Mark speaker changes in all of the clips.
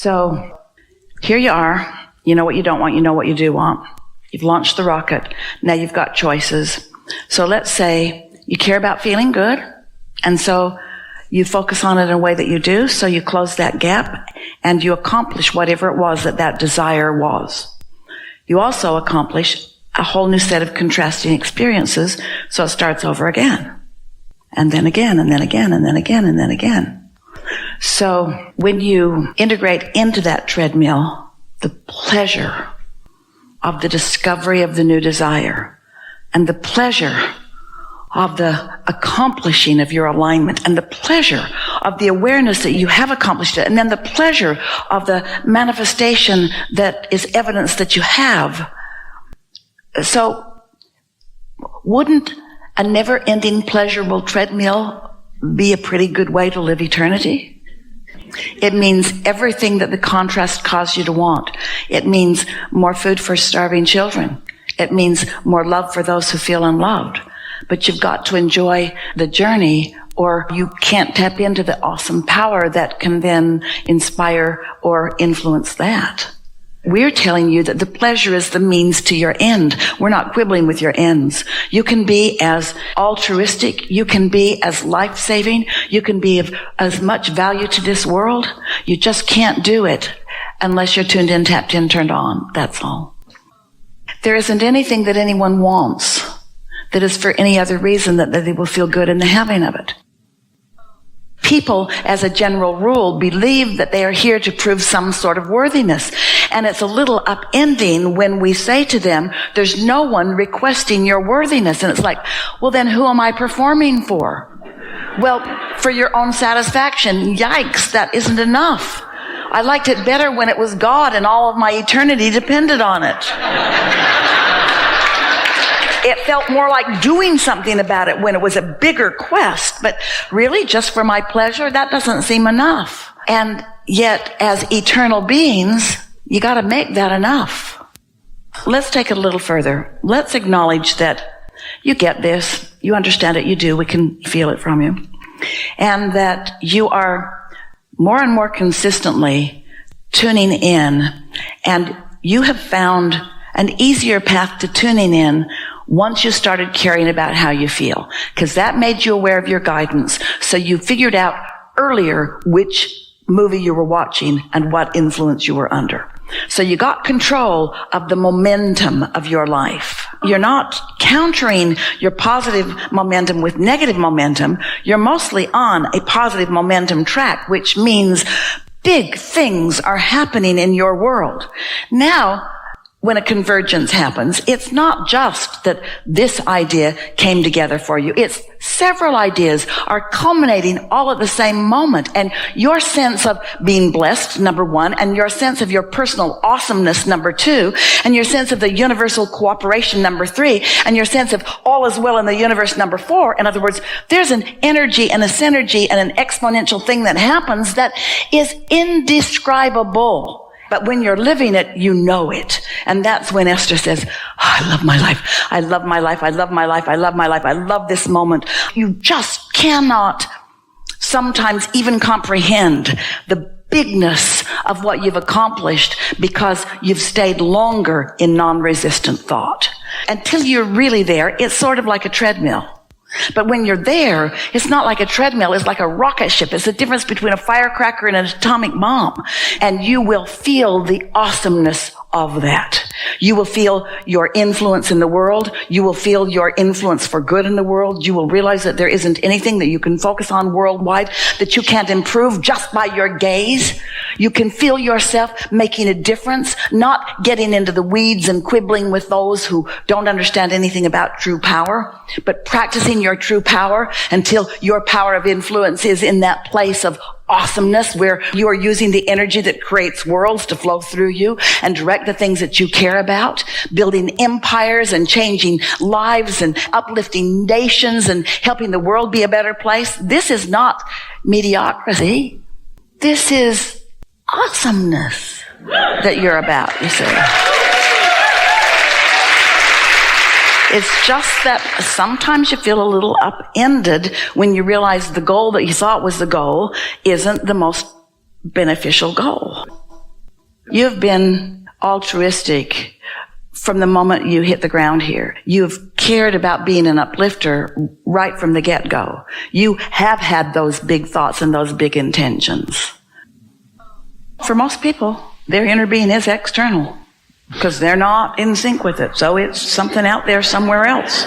Speaker 1: So here you are. You know what you don't want. You know what you do want. You've launched the rocket. Now you've got choices. So let's say you care about feeling good. And so you focus on it in a way that you do. So you close that gap and you accomplish whatever it was that desire was. You also accomplish a whole new set of contrasting experiences. So it starts over again. And then again, and then again, and then again, and then again. So when you integrate into that treadmill the pleasure of the discovery of the new desire and the pleasure of the accomplishing of your alignment and the pleasure of the awareness that you have accomplished it and then the pleasure of the manifestation that is evidence that you have. So wouldn't a never-ending pleasurable treadmill be a pretty good way to live eternity? It means everything that the contrast caused you to want. It means more food for starving children. It means more love for those who feel unloved. But you've got to enjoy the journey or you can't tap into the awesome power that can then inspire or influence that. We're telling you that the pleasure is the means to your end. We're not quibbling with your ends. You can be as altruistic. You can be as life-saving. You can be of as much value to this world. You just can't do it unless you're tuned in, tapped in, turned on. That's all. There isn't anything that anyone wants that is for any other reason that they will feel good in the having of it. People, as a general rule, believe that they are here to prove some sort of worthiness. And it's a little upending when we say to them, there's no one requesting your worthiness. And it's like, well, then who am I performing for? Well, for your own satisfaction. Yikes, that isn't enough. I liked it better when it was God and all of my eternity depended on it. It felt more like doing something about it when it was a bigger quest. But really, just for my pleasure, that doesn't seem enough. And yet, as eternal beings, you got to make that enough. Let's take it a little further. Let's acknowledge that you get this. You understand it. You do. We can feel it from you. And that you are more and more consistently tuning in. And you have found an easier path to tuning in once you started caring about how you feel, because that made you aware of your guidance. So you figured out earlier which movie you were watching and what influence you were under. So you got control of the momentum of your life. You're not countering your positive momentum with negative momentum. You're mostly on a positive momentum track, which means big things are happening in your world. Now, when a convergence happens, it's not just that this idea came together for you. It's several ideas are culminating all at the same moment. And your sense of being blessed, number one, and your sense of your personal awesomeness, number two, and your sense of the universal cooperation, number three, and your sense of all is well in the universe, number four. In other words, there's an energy and a synergy and an exponential thing that happens that is indescribable. But when you're living it, you know it. And that's when Esther says, oh, I love my life. I love my life. I love my life. I love my life. I love this moment. You just cannot sometimes even comprehend the bigness of what you've accomplished because you've stayed longer in non-resistant thought. Until you're really there, it's sort of like a treadmill. But when you're there, it's not like a treadmill, it's like a rocket ship. It's the difference between a firecracker and an atomic bomb. And you will feel the awesomeness of that. You will feel your influence in the world. You will feel your influence for good in the world. You will realize that there isn't anything that you can focus on worldwide that you can't improve just by your gaze. You can feel yourself making a difference, not getting into the weeds and quibbling with those who don't understand anything about true power, but practicing your true power until your power of influence is in that place of awesomeness where you are using the energy that creates worlds to flow through you and direct the things that you care about, building empires and changing lives and uplifting nations and helping the world be a better place. This is not mediocrity. This is awesomeness that you're about, you see. It's just that sometimes you feel a little upended when you realize the goal that you thought was the goal isn't the most beneficial goal. You've been altruistic from the moment you hit the ground here. You've cared about being an uplifter right from the get-go. You have had those big thoughts and those big intentions. For most people, their inner being is external because they're not in sync with it. So it's something out there somewhere else.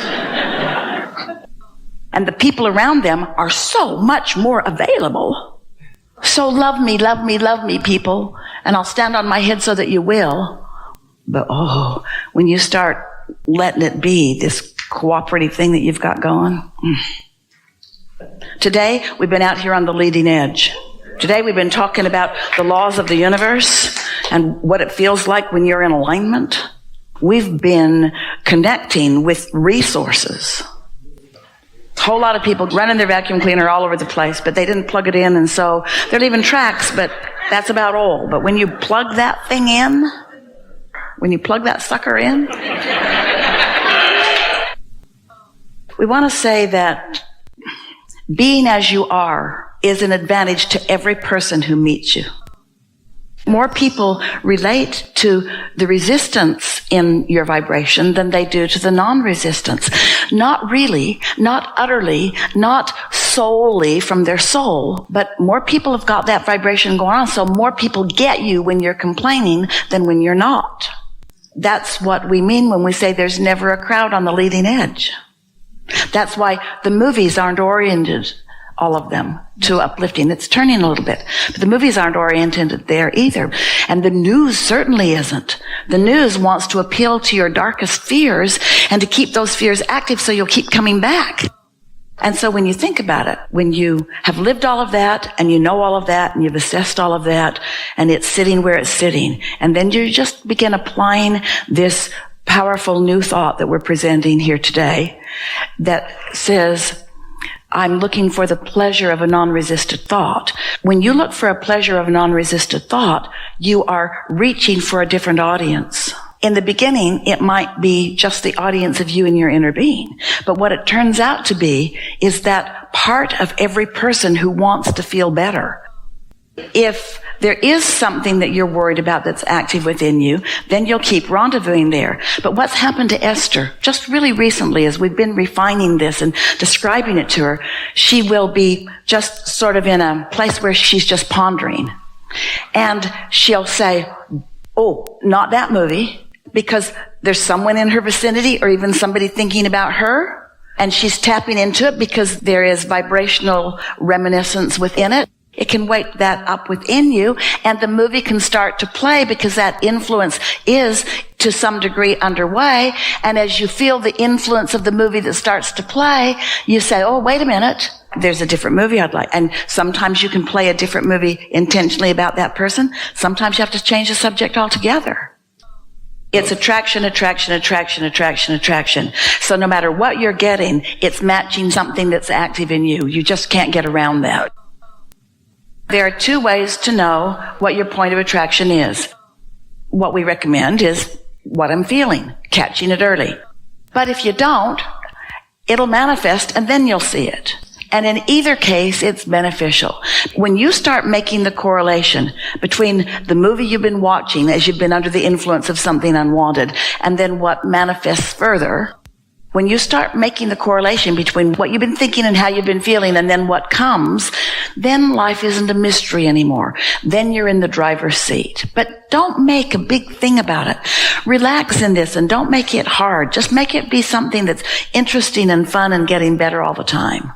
Speaker 1: And the people around them are so much more available. So love me, people, and I'll stand on my head so that you will. But when you start letting it be this cooperative thing that you've got going. Today, we've been out here on the leading edge. Today, we've been talking about the laws of the universe and what it feels like when you're in alignment. We've been connecting with resources. A whole lot of people running their vacuum cleaner all over the place, but they didn't plug it in, and so they're leaving tracks, but that's about all. But when you plug that thing in, when you plug that sucker in, we want to say that being as you are is an advantage to every person who meets you. More people relate to the resistance in your vibration than they do to the non-resistance. Not really, not utterly, not solely from their soul, but more people have got that vibration going on, so more people get you when you're complaining than when you're not. That's what we mean when we say there's never a crowd on the leading edge. That's why the movies aren't oriented, all of them, to uplifting. It's turning a little bit. But the movies aren't oriented there either. And the news certainly isn't. The news wants to appeal to your darkest fears and to keep those fears active so you'll keep coming back. And so when you think about it, when you have lived all of that and you know all of that and you've assessed all of that and it's sitting where it's sitting, and then you just begin applying this powerful new thought that we're presenting here today that says, I'm looking for the pleasure of a non-resisted thought. When you look for a pleasure of a non-resisted thought, you are reaching for a different audience. In the beginning, it might be just the audience of you and your inner being. But what it turns out to be is that part of every person who wants to feel better. If there is something that you're worried about that's active within you, then you'll keep rendezvousing there. But what's happened to Esther just really recently as we've been refining this and describing it to her, she will be just sort of in a place where she's just pondering. And she'll say, not that movie, because there's someone in her vicinity or even somebody thinking about her, and she's tapping into it because there is vibrational reminiscence within it. It can wake that up within you, and the movie can start to play because that influence is to some degree underway. And as you feel the influence of the movie that starts to play, you say, wait a minute, there's a different movie I'd like. And sometimes you can play a different movie intentionally about that person. Sometimes you have to change the subject altogether. It's attraction. So no matter what you're getting, it's matching something that's active in you. You just can't get around that. There are two ways to know what your point of attraction is. What we recommend is what I'm feeling, catching it early. But if you don't, it'll manifest and then you'll see it. And in either case, it's beneficial. When you start making the correlation between the movie you've been watching as you've been under the influence of something unwanted and then what manifests further, when you start making the correlation between what you've been thinking and how you've been feeling and then what comes, then life isn't a mystery anymore. Then you're in the driver's seat. But don't make a big thing about it. Relax in this and don't make it hard. Just make it be something that's interesting and fun and getting better all the time.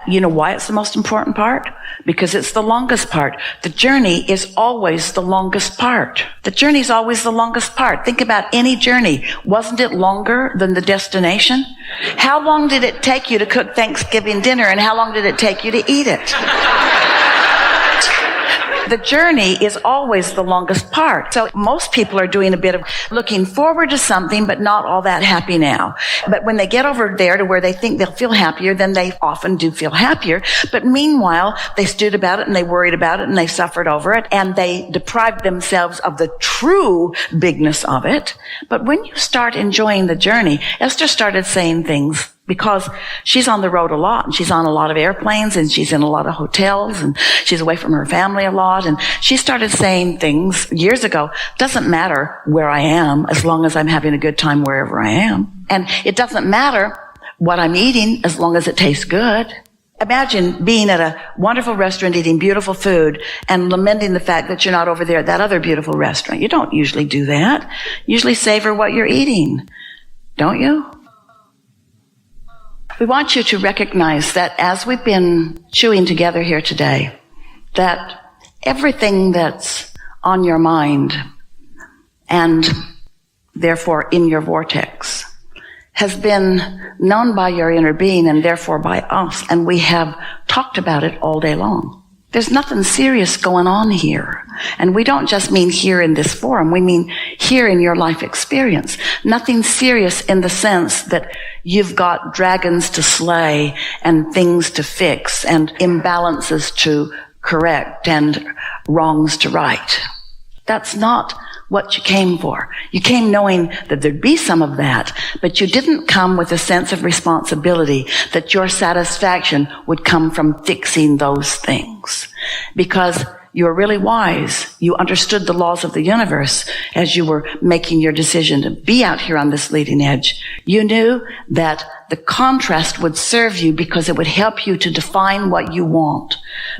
Speaker 1: You know why it's the most important part? Because it's the longest part. The journey is always the longest part. The journey is always the longest part. Think about any journey. Wasn't it longer than the destination? How long did it take you to cook Thanksgiving dinner, and how long did it take you to eat it? The journey is always the longest part. So most people are doing a bit of looking forward to something, but not all that happy now. But when they get over there to where they think they'll feel happier, then they often do feel happier. But meanwhile, they stewed about it and they worried about it and they suffered over it and they deprived themselves of the true bigness of it. But when you start enjoying the journey, Esther started saying things because she's on the road a lot, and she's on a lot of airplanes, and she's in a lot of hotels, and she's away from her family a lot. And she started saying things years ago, doesn't matter where I am as long as I'm having a good time wherever I am. And it doesn't matter what I'm eating as long as it tastes good. Imagine being at a wonderful restaurant eating beautiful food and lamenting the fact that you're not over there at that other beautiful restaurant. You don't usually do that. You usually savor what you're eating, don't you? We want you to recognize that as we've been chewing together here today, that everything that's on your mind and therefore in your vortex has been known by your inner being and therefore by us, and we have talked about it all day long. There's nothing serious going on here. And we don't just mean here in this forum, we mean here in your life experience. Nothing serious in the sense that you've got dragons to slay and things to fix and imbalances to correct and wrongs to right. That's not what you came for. You came knowing that there'd be some of that, but you didn't come with a sense of responsibility that your satisfaction would come from fixing those things. Because you were really wise. You understood the laws of the universe as you were making your decision to be out here on this leading edge. You knew that the contrast would serve you because it would help you to define what you want.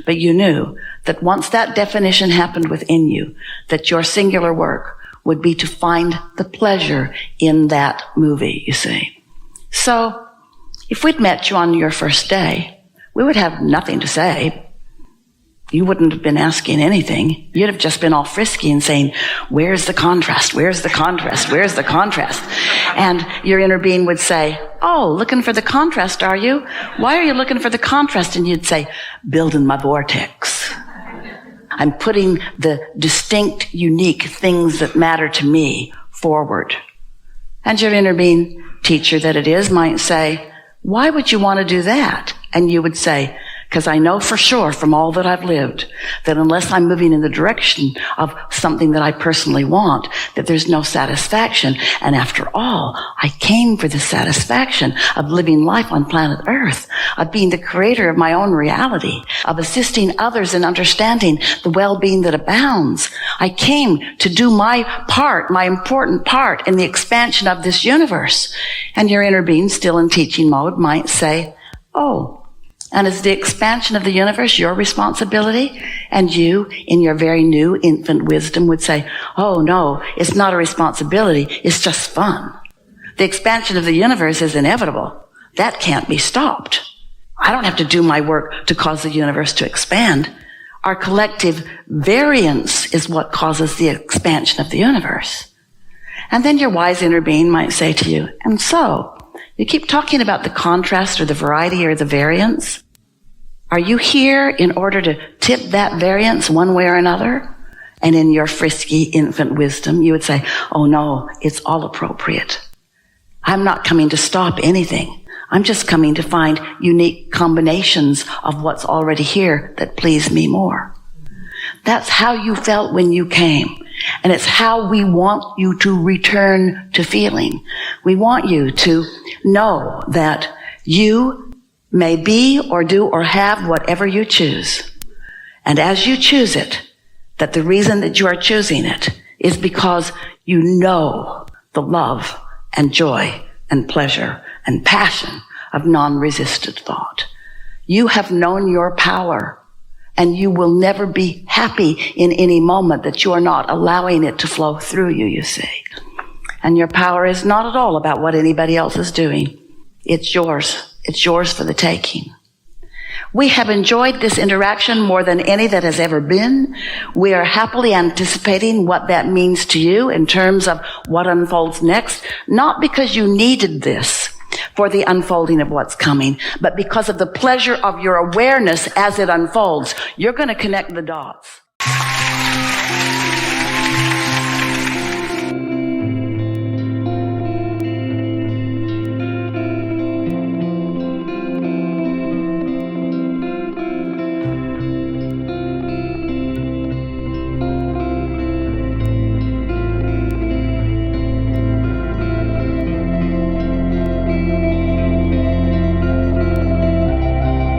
Speaker 1: But you knew that once that definition happened within you, that your singular work would be to find the pleasure in that movie, you see. So, if we'd met you on your first day, we would have nothing to say. You wouldn't have been asking anything. You'd have just been all frisky and saying, where's the contrast? Where's the contrast? Where's the contrast? And your inner being would say, oh, looking for the contrast, are you? Why are you looking for the contrast? And you'd say, building my vortex. I'm putting the distinct, unique things that matter to me forward. And your inner being, teacher that it is, might say, why would you want to do that? And you would say, because I know for sure from all that I've lived that unless I'm moving in the direction of something that I personally want, that there's no satisfaction. And after all, I came for the satisfaction of living life on planet Earth, of being the creator of my own reality, of assisting others in understanding the well-being that abounds. I came to do my part, my important part in the expansion of this universe. And your inner being, still in teaching mode, might say, oh, and is the expansion of the universe your responsibility? And you, in your very new infant wisdom, would say, oh no, it's not a responsibility, it's just fun. The expansion of the universe is inevitable. That can't be stopped. I don't have to do my work to cause the universe to expand. Our collective variance is what causes the expansion of the universe. And then your wise inner being might say to you, and so, you keep talking about the contrast or the variety or the variance. Are you here in order to tip that variance one way or another? And in your frisky infant wisdom, you would say, oh no, it's all appropriate. I'm not coming to stop anything. I'm just coming to find unique combinations of what's already here that please me more. That's how you felt when you came. And it's how we want you to return to feeling. We want you to know that you may be or do or have whatever you choose. And as you choose it, that the reason that you are choosing it is because you know the love and joy and pleasure and passion of non-resisted thought. You have known your power. And you will never be happy in any moment that you are not allowing it to flow through you, you see. And your power is not at all about what anybody else is doing. It's yours. It's yours for the taking. We have enjoyed this interaction more than any that has ever been. We are happily anticipating what that means to you in terms of what unfolds next, not because you needed this for the unfolding of what's coming, but because of the pleasure of your awareness as it unfolds. You're going to connect the dots.